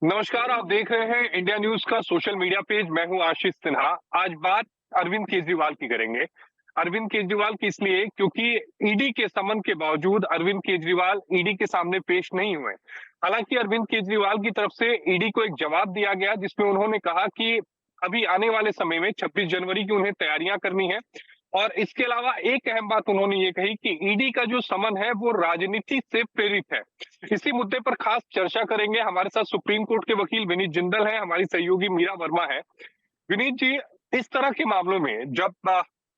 नमस्कार, आप देख रहे हैं इंडिया न्यूज़ का सोशल मीडिया पेज। मैं हूं आशीष सिन्हा। आज बात अरविंद केजरीवाल की करेंगे। अरविंद केजरीवाल की इसलिए क्योंकि ईडी के समन के बावजूद अरविंद केजरीवाल ईडी के सामने पेश नहीं हुए। हालांकि अरविंद केजरीवाल की तरफ से ईडी को एक जवाब दिया गया जिसमें उन्होंने कहा कि अभी आने वाले समय में 26 जनवरी की उन्हें तैयारियां करनी है। और इसके अलावा एक अहम बात उन्होंने ये कही कि ईडी का जो समन है वो राजनीति से प्रेरित है। इसी मुद्दे पर खास चर्चा करेंगे। हमारे साथ सुप्रीम कोर्ट के वकील विनीत जिंदल हैं, हमारी सहयोगी मीरा वर्मा है। विनीत जी, इस तरह के मामलों में जब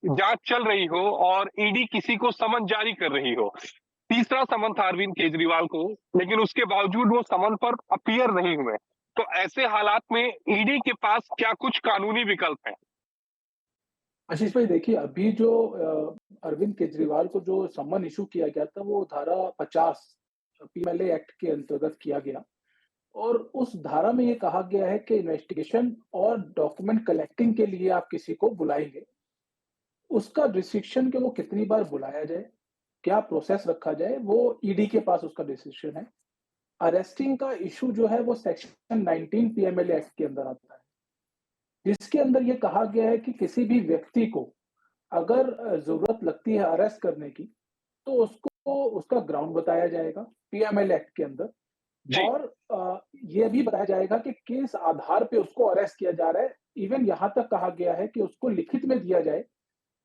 जांच चल रही हो और ईडी किसी को समन जारी कर रही हो, तीसरा समन था अरविंद केजरीवाल को, लेकिन उसके बावजूद वो समन पर अपीयर नहीं हुए। तो ऐसे हालात में ईडी के पास क्या कुछ कानूनी विकल्प हैं? आशीष भाई देखिए, अभी जो अरविंद केजरीवाल को जो सम्मन इश्यू किया गया था, वो धारा 50 पीएमएलए एक्ट के अंतर्गत किया गया और उस धारा में ये कहा गया है कि इन्वेस्टिगेशन और डॉक्यूमेंट कलेक्टिंग के लिए आप किसी को बुलाएँगे। उसका रिस्ट्रिक्शन कि वो कितनी बार बुलाया जाए, क्या प्रोसेस रखा जाए, वो ईडी के पास उसका डिसीजन है। अरेस्टिंग का इश्यू जो है, वो सेक्शन 19 पीएमएलए एक्ट के अंदर आता है, जिसके अंदर ये कहा गया है कि किसी भी व्यक्ति को अगर ज़रूरत लगती है अरेस्ट करने की, तो उसको उसका ग्राउंड बताया जाएगा पीएमएल एक्ट के अंदर जी। और ये भी बताया जाएगा कि किस आधार पे उसको अरेस्ट किया जा रहा है। इवन यहाँ तक कहा गया है कि उसको लिखित में दिया जाए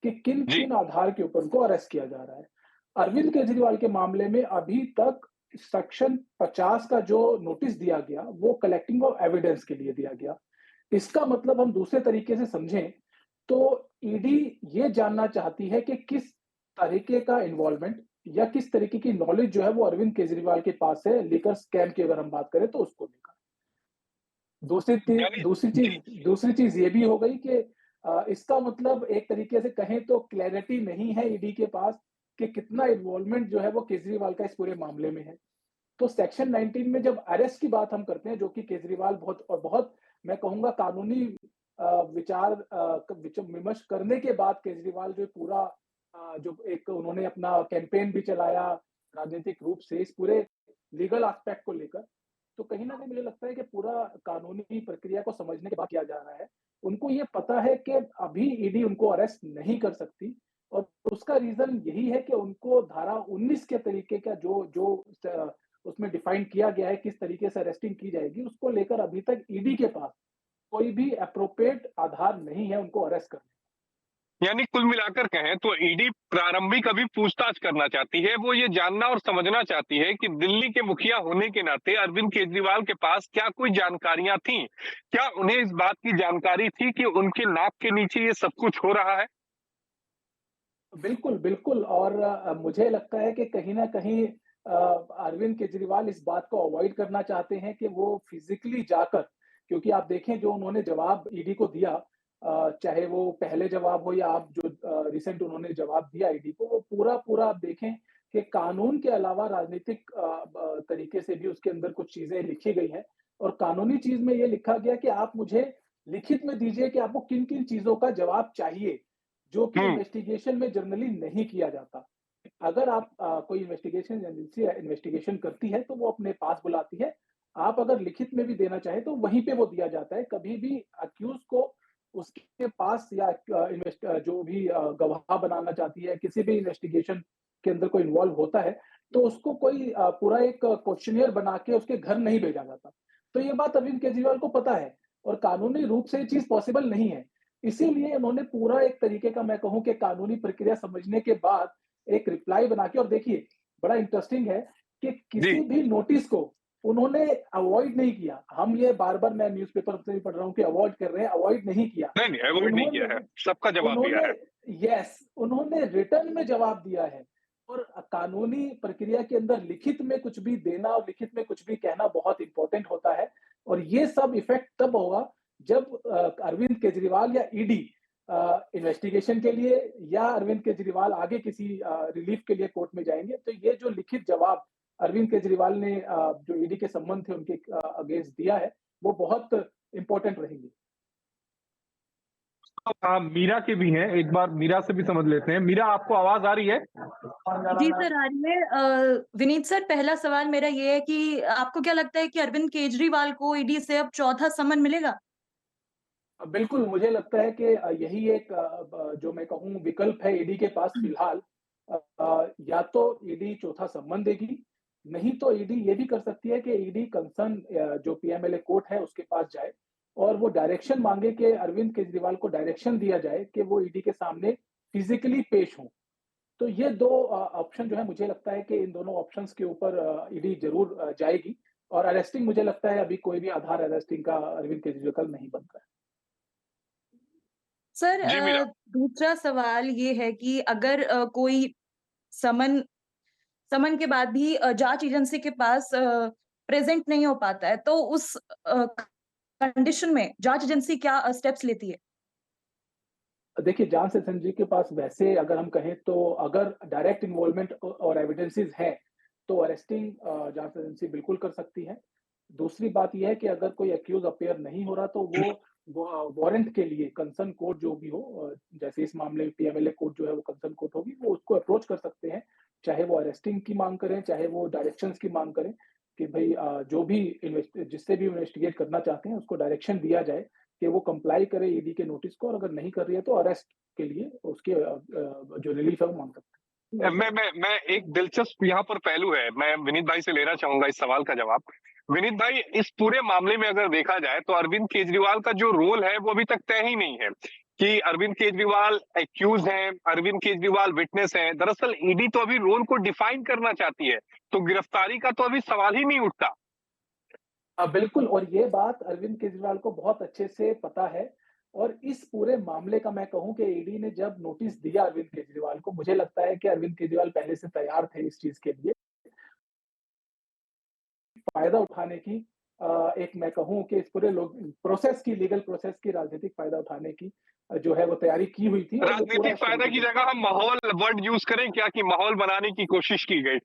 कि जी। किन-किन आधार के ऊपर उनको अरेस्ट किया जा रहा है। अरविंद केजरीवाल के मामले में अभी तक सेक्शन 50 का जो नोटिस दिया गया, वो कलेक्टिंग ऑफ एविडेंस के लिए दिया गया। इसका मतलब हम दूसरे तरीके से समझें, तो ईडी ये जानना चाहती है कि किस तरीके का इन्वॉल्वमेंट या किस तरीके की नॉलेज जो है वो अरविंद केजरीवाल के पास है, लिकर स्कैम की अगर हम बात करें तो उसको लेकर। दूसरी ती यानी दूसरी जी। चीज़ दूसरी चीज़ ये भी हो गई कि इसका मतलब एक तरीके से कहें तो क्लैरिटी नहीं है ईडी के पास कि कितना इन्वॉल्वमेंट जो है वो केजरीवाल का इस पूरे मामले में है। तो सेक्शन 19 में जब अरेस्ट की बात हम करते हैं, जो कि केजरीवाल बहुत मैं कहूँगा कानूनी विचार विमर्श करने के बाद केजरीवाल जो पूरा जो एक उन्होंने अपना कैंपेन भी चलाया राजनीतिक रूप से इस पूरे लीगल एस्पेक्ट को लेकर, तो कहीं न कहीं मुझे लगता है कि पूरा कानूनी प्रक्रिया को समझने के बाद किया जा रहा है। उनको ये पता है कि अभी ईडी उनको अरेस्ट नहीं कर सकती और उसका रीज़न यही है कि उनको धारा 19 के तरीके का जो जो उसमें डिफाइन किया गया है किस तरीके से अरेस्टिंग की जाएगी, उसको लेकर अभी तक ईडी के पास कोई भी एप्रोप्रिएट आधार नहीं है उनको अरेस्ट करने यानी कुल मिलाकर कहें तो ईडी प्रारंभिक अभी पूछताछ करना चाहती है। वो ये जानना और समझना चाहती है कि दिल्ली के मुखिया होने के नाते अरविंद केजरीवाल के पास क्या कोई जानकारियां थीं? क्या उन्हें इस बात की जानकारी थी कि उनके नाक के नीचे ये सब कुछ हो रहा है? बिल्कुल, बिल्कुल और मुझे लगता है कि कहीं न कहीं अरविंद केजरीवाल इस बात को अवॉइड करना चाहते हैं कि वो फिज़िकली जाकर क्योंकि आप देखें जो उन्होंने जवाब ईडी को दिया चाहे वो पहले जवाब हो या आप जो रिसेंट उन्होंने जवाब दिया ईडी को, वो पूरा-पूरा आप देखें कि कानून के अलावा राजनीतिक तरीके से भी उसके अंदर कुछ चीज़ें लिखी गई हैं और कानूनी चीज़ में ये लिखा गया कि आप मुझे लिखित में दीजिए कि आपको किन-किन चीज़ों का जवाब चाहिए। जो कि हम्म। इन्वेस्टिगेशन में जनरली नहीं किया जाता। अगर आप कोई इन्वेस्टिगेशन एजेंसी इन्वेस्टिगेशन करती है, तो वो अपने पास बुलाती है। आप अगर लिखित में भी देना चाहें, तो वहीं पे वो दिया जाता है। कभी भी अक्यूज़ को उसके पास या जो भी गवाह बनाना चाहती है, किसी भी इन्वेस्टिगेशन के अंदर कोई इन्वॉल्व होता है, तो उसको कोई पूरा एक क्वेश्चनियर बना के उसके घर नहीं भेजा जाता। तो ये बात अरविंद केजरीवाल को पता है और कानूनी रूप से ये चीज़ पॉसिबल नहीं है। इसीलिए उन्होंने पूरा एक तरीके का मैं कहूँ कि कानूनी प्रक्रिया समझने के बाद एक रिप्लाई बना के और देखिए, बड़ा इंटरेस्टिंग है कि जी। किसी भी नोटिस को उन्होंने अवॉइड नहीं किया। हम ये बार-बार मैं न्यूज़पेपर से भी पढ़ रहा हूँ कि अवॉइड कर रहे हैं, अवॉइड नहीं किया। नहीं, नहीं, अवॉइड नहीं किया उन्होंने है। सबका जवाब दिया उन्होंने है। उन्होंने रिटर्न में जवाब दिया है और कानूनी प्रक्रिया के अंदर लिखित में कुछ भी देना और लिखित में कुछ भी कहना बहुत इम्पोर्टेंट होता है और ये सब इफ़ेक्ट तब होगा जब अरविंद केजरीवाल या ईडी इन्वेस्टिगेशन के लिए या अरविंद केजरीवाल आगे किसी रिलीफ के लिए कोर्ट में जाएँगे, तो ये जो लिखित जवाब अरविंद केजरीवाल ने जो ईडी के संबंध थे उनके अगेंस्ट दिया है, वो बहुत इम्पोर्टेंट रहेंगे। हाँ, मीरा के भी हैं, एक बार मीरा से भी समझ लेते हैं। मीरा, आपको आवाज़ आ रही है? जी सर, आ रही है। विनीत सर, पहला सवाल मेरा ये है कि आपको क्या लगता है कि अरविंद केजरीवाल को ईडी से अब चौथा समन मिलेगा? बिल्कुल, मुझे लगता है कि यही एक जो मैं कहूँ विकल्प है ईडी के पास फिलहाल। या तो ईडी चौथा सम्मन देगी, नहीं तो ईडी ये भी कर सकती है कि ईडी कंसर्न जो पीएमएलए कोर्ट है उसके पास जाए और वो डायरेक्शन माँगे कि अरविंद केजरीवाल को डायरेक्शन दिया जाए कि वो ईडी के सामने फिज़िकली पेश हों। तो ये 2 ऑप्शन जो है मुझे लगता है कि इन दोनों ऑप्शंस के ऊपर ईडी ज़रूर जाएगी और अरेस्टिंग मुझे लगता है अभी कोई भी आधार अरेस्टिंग का अरविंद केजरीवाल नहीं बन रहा है। सर, जी, मीरा। दूसरा सवाल ये है कि अगर कोई समन समन के बाद भी जाँच एजेंसी के पास प्रेज़ेंट नहीं हो पाता है, तो उस कंडीशन में जाँच एजेंसी क्या स्टेप्स लेती है? देखिए, जाँच एजेंसी के पास वैसे अगर हम कहें तो अगर डायरेक्ट इन्वॉल्वमेंट और एविडेंसेस हैं, तो अरेस्टिंग जाँच एजेंसी बिल्कुल कर सकती है। दूसरी बात ये है कि अगर कोई एक्यूज़ अपीयर नहीं हो रहा तो वो वारंट के लिए कंसर्न कोर्ट जो भी हो, जैसे इस मामले में पीएमएलए कोर्ट जो है वो कंसर्न कोर्ट होगी, वो उसको अप्रोच कर सकते हैं। चाहे वो अरेस्टिंग की माँग करें, चाहे वो डायरेक्शंस की माँग करें कि भई जो भी जिससे भी इन्वेस्टिगेट करना चाहते हैं उसको डायरेक्शन दिया जाए कि वो कंप्लाई करे ईडी के नोटिस को और अगर नहीं कर रही है तो अरेस्ट के लिए उसके जो रिलीफ है वो माँग सकते हैं। मैं एक दिलचस्प यहाँ पर पहलू है, मैं विनीत भाई से लेना चाहूँगा इस सवाल का जवाब। विनीत भाई, इस पूरे मामले में अगर देखा जाए तो अरविंद केजरीवाल का जो रोल है वो अभी तक तय ही नहीं है कि अरविंद केजरीवाल एक्यूज़ हैं, अरविंद केजरीवाल विटनेस हैं। दरअसल ईडी तो अभी रोल को डिफाइन करना चाहती है, तो गिरफ्तारी का तो अभी सवाल ही नहीं उठता। बिल्कुल और ये बात अरविंद केजरीवाल को बहुत अच्छे से पता है और इस पूरे मामले का मैं कहूँ कि ईडी ने जब नोटिस दिया अरविंद केजरीवाल को, मुझे लगता है कि अरविंद केजरीवाल पहले से तैयार थे इस चीज़ के लिए। फ़ायदा उठाने की एक मैं कहूँ कि इस पूरे लोग प्रोसेस की लीगल प्रोसेस की राजनीतिक फ़ायदा उठाने की जो है वो तैयारी की हुई थी और वो पूरा राजनीतिक इस फायदा तरीके की से जगह हम माहौल वर्ड यूज़ करें क्या कि माहौल बनाने की कोशिश की गई।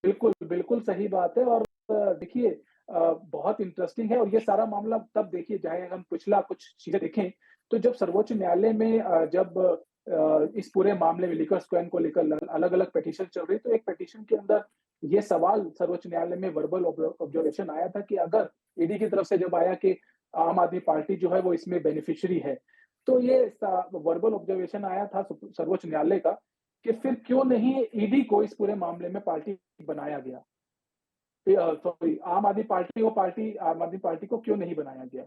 बिल्कुल, बिल्कुल सही बात है और देखिए बहुत इंटरेस्टिंग है और ये सारा मामला तब देखिए चाहे हम पिछला कुछ चीज़ें देखें, तो जब सर्वोच्च न्यायालय में जब इस पूरे मामले में लिकर स्कैम को लेकर अलग-अलग पिटीशन चल रही, तो एक पिटीशन के अंदर ये सवाल सर्वोच्च न्यायालय में वर्बल ऑब्जर्वेशन आया था कि अगर ईडी की तरफ से जब आया कि आम आदमी पार्टी जो है वो इसमें बेनिफिशियरी है, तो ये वर्बल ऑब्जर्वेशन आया था सर्वोच्च न्यायालय का कि फिर क्यों नहीं ईडी को इस पूरे मामले में पार्टी बनाया गया? सॉरी आम आदमी पार्टी को क्यों नहीं बनाया गया?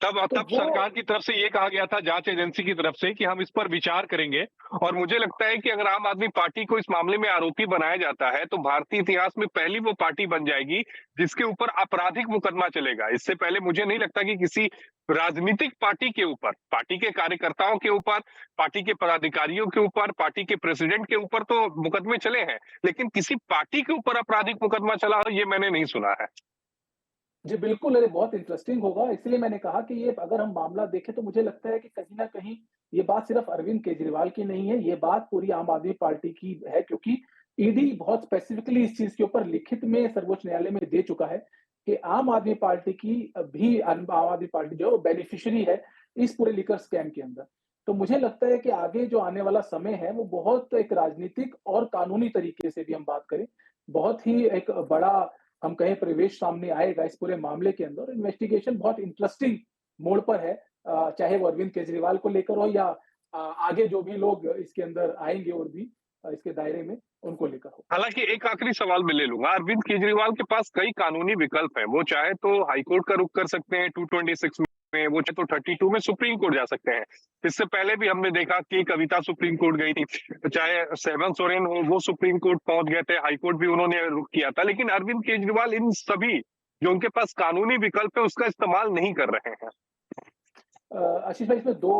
तब तो तब वो सरकार की तरफ से ये कहा गया था जांच एजेंसी की तरफ से कि हम इस पर विचार करेंगे और मुझे लगता है कि अगर आम आदमी पार्टी को इस मामले में आरोपी बनाया जाता है तो भारतीय इतिहास में पहली वो पार्टी बन जाएगी जिसके ऊपर आपराधिक मुकदमा चलेगा। इससे पहले मुझे नहीं लगता कि किसी राजनीतिक पार्टी के ऊपर, पार्टी के कार्यकर्ताओं के ऊपर, पार्टी के पदाधिकारियों के ऊपर, पार्टी के प्रेसिडेंट के ऊपर तो मुकदमे चले हैं, लेकिन किसी पार्टी के ऊपर आपराधिक मुकदमा चला हो ये मैंने नहीं सुना है। जी, बिल्कुल, अरे बहुत इंटरेस्टिंग होगा, इसलिए मैंने कहा कि ये अगर हम मामला देखें तो मुझे लगता है कि कहीं न कहीं ये बात सिर्फ़ अरविंद केजरीवाल की नहीं है, ये बात पूरी आम आदमी पार्टी की है क्योंकि ईडी बहुत स्पेसिफिकली इस चीज़ के ऊपर लिखित में सर्वोच्च न्यायालय में दे चुका है कि आम आदमी पार्टी की भी आम आदमी पार्टी जो है वो बेनिफिशियरी है इस पूरे लिकर स्कैम के अंदर। तो मुझे लगता है कि आगे जो आने वाला समय है, वो बहुत एक राजनीतिक और कानूनी तरीके से भी हम बात करें, बहुत ही एक बड़ा हम कहें परिवेश सामने आएगा इस पूरे मामले के अंदर। इन्वेस्टिगेशन बहुत इंटरेस्टिंग मोड़ पर है, चाहे वो अरविंद केजरीवाल को लेकर हो या आगे जो भी लोग इसके अंदर आएँगे और भी इसके दायरे में उनको लेकर हो। हालाँकि एक आखिरी सवाल मैं ले लूँगा, अरविंद केजरीवाल के पास कई कानूनी विकल्प हैं, वो चाहे तो हाई कोर्ट का रुख कर सकते हैं 226 में, वो चाहे तो 32 में सुप्रीम कोर्ट जा सकते हैं। इससे पहले भी हमने देखा कि कविता सुप्रीम कोर्ट गई थी, चाहे हेमंत सोरेन हो वो सुप्रीम कोर्ट पहुँच गए थे, हाई कोर्ट भी उन्होंने रुख किया था, लेकिन अरविंद केजरीवाल इन सभी जो उनके पास कानूनी विकल्प है उसका इस्तेमाल नहीं कर रहे हैं। आशीष भाई इसमें 2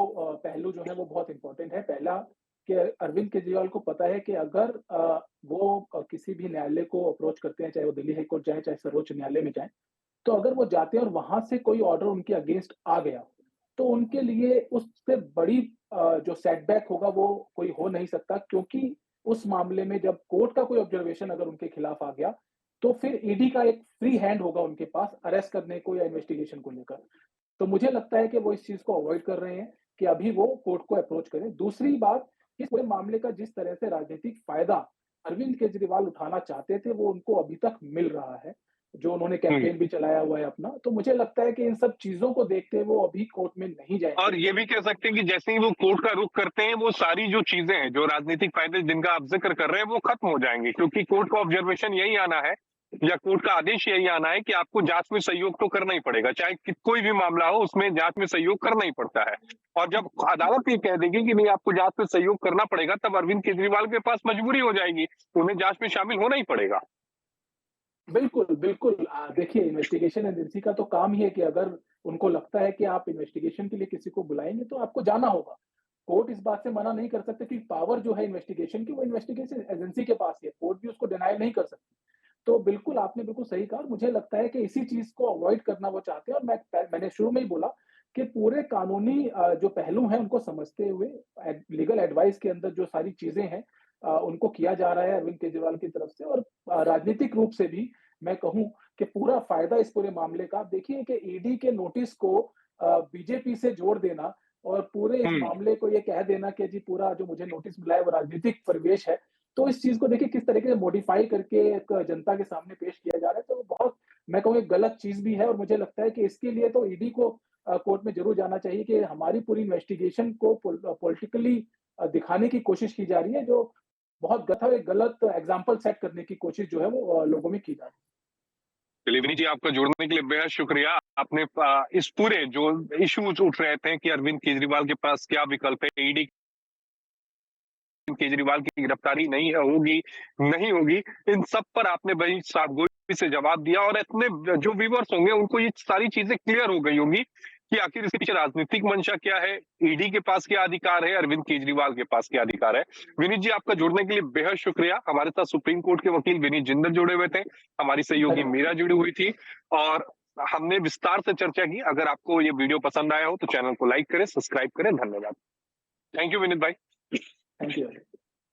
पहलू जो हैं वो बहुत इम्पोर्टेंट है। पहला कि अरविंद केजरीवाल को पता है कि अगर वो किसी भी न्यायालय को अप्रोच करते हैं, चाहे वो दिल्ली हाई कोर्ट जाएँ, चाहे सर्वोच्च न्यायालय में जाएँ, तो अगर वो जाते हैं और वहाँ से कोई ऑर्डर उनके अगेंस्ट आ गया, तो उनके लिए उससे बड़ी जो सेटबैक होगा वो कोई हो नहीं सकता क्योंकि उस मामले में जब कोर्ट का कोई ऑब्जर्वेशन अगर उनके खिलाफ आ गया, तो फिर ईडी का एक फ्री हैंड होगा उनके पास अरेस्ट करने को या इन्वेस्टिगेशन को लेकर। तो मुझे लगता है कि वो इस चीज़ को अवॉइड कर रहे हैं कि अभी वो कोर्ट को अप्रोच करें। दूसरी बात, इस पूरे मामले का जिस तरह से राजनीतिक फ़ायदा अरविंद केजरीवाल उठाना चाहते थे, वो उनको अभी तक मिल रहा है, जो उन्होंने कैंपेन भी चलाया हुआ है अपना। तो मुझे लगता है कि इन सब चीज़ों को देखते हुए वो अभी कोर्ट में नहीं जाएँगे। और ये भी कह सकते हैं कि जैसे ही वो कोर्ट का रुख करते हैं, वो सारी जो चीजें हैं, जो राजनीतिक फायदे जिनका आप जिक्र कर रहे हैं, वो खत्म हो जाएंगे, क्योंकि कोर्ट का ऑब्जर्वेशन यही आना है या कोर्ट का आदेश यही आना है कि आपको जांच में सहयोग तो करना ही पड़ेगा, चाहे कोई भी मामला हो, उसमें जांच में सहयोग करना ही पड़ता है। और जब अदालत ये कह देगी कि नहीं आपको जांच में सहयोग करना पड़ेगा, तब अरविंद केजरीवाल के पास मजबूरी हो जाएगी, उन्हें जांच में शामिल होना ही पड़ेगा। बिल्कुल, बिल्कुल। देखिए, इन्वेस्टिगेशन एजेंसी का तो काम ही है कि अगर उनको लगता है कि आप इन्वेस्टिगेशन के लिए किसी को बुलाएँगे, तो आपको जाना होगा। कोर्ट इस बात से मना नहीं कर सकते कि पावर जो है इन्वेस्टिगेशन की, वो इन्वेस्टिगेशन एजेंसी के पास ही है। कोर्ट भी उसको डिनाई नहीं कर सकती। तो बिल्कुल, आपने बिल्कुल सही कहा और मुझे लगता है कि इसी चीज़ को अवॉइड करना वो चाहते हैं और मैंने शुरू में ही बोला कि पूरे कानूनी जो पहलू हैं, उनको समझते हुए लीगल एडवाइस के अंदर जो सारी चीज़ें हैं उनको किया जा रहा है अरविंद केजरीवाल की तरफ से और राजनीतिक रूप से भी मैं कहूँ कि पूरा फ़ायदा इस पूरे मामले का आप देखिए कि ईडी के नोटिस को बीजेपी से जोड़ देना और पूरे इस हम्म। मामले को ये कह देना कि जी पूरा जो मुझे नोटिस मिला है वो राजनीतिक परिवेश है। तो इस चीज़ को देखिए किस तरीके से मॉडिफ़ाई करके एक जनता के सामने पेश किया जा रहा है, तो वो बहुत मैं कहूँ एक गलत चीज़ भी है और मुझे लगता है कि इसके लिए तो ईडी को कोर्ट में ज़रूर जाना चाहिए कि हमारी पूरी इन्वेस्टिगेशन को पॉलिटिकली दिखाने की कोशिश की जा रही है, जो बहुत एक गलत एग्ज़ाम्पल सेट करने की कोशिश जो है वो लोगों में की जा रही है। चलिए विनीत जी, आपका जुड़ने के लिए बेहद शुक्रिया। आपने इस पूरे जो इश्यूज उठ रहे थे कि अरविंद केजरीवाल के पास क्या विकल्प है, ईडी केजरीवाल की गिरफ्तारी नहीं होगी, इन सब पर आपने बड़ी साफगोई से जवाब दिया और इतने जो व्यूअर्स होंगे उनको ये सारी चीजें क्लियर हो गई होंगी कि आखिर इसके पीछे राजनीतिक मंशा क्या है, ईडी के पास क्या अधिकार है, अरविंद केजरीवाल के पास क्या अधिकार है। विनीत जी, आपका जुड़ने के लिए बेहद शुक्रिया। हमारे साथ सुप्रीम कोर्ट के वकील विनीत जिंदल जुड़े हुए थे, हमारी सहयोगी धन्यवाद। मीरा जुड़ी हुई थी और हमने विस्तार से चर्चा की। अगर आपको ये वीडियो पसंद आया हो तो चैनल को लाइक करें, सब्सक्राइब करें। धन्यवाद। थैंक यू विनीत भाई। Thank you.